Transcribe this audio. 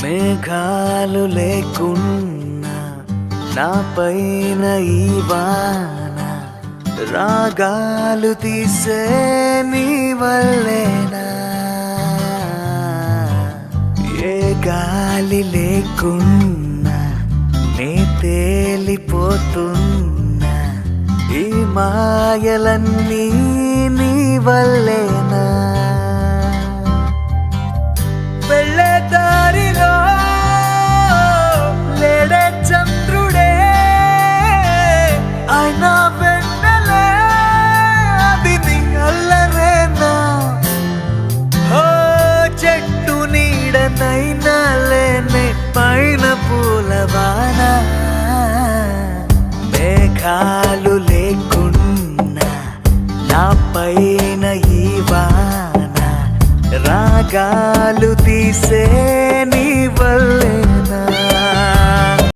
మేఘాలు లేకున్నా నా పైన ఈ వాన రాగాలు తీసే నీ వల్లేనా ఏ గాలి లేకున్నా నే తేలిపోతున్నా ఈ మాయలన్నీ నీ వల్లేనా వెళ్ళే దారిలో లేడే చంద్రుడే అయినా వెన్నెలే అది నీ అల్లరేనా ఓ చెట్టు నీడనైనా లేనే పైన పూలవాన మేఘాలు లేకున్నా నా పైన ఈ వాన రాగాలు తీసే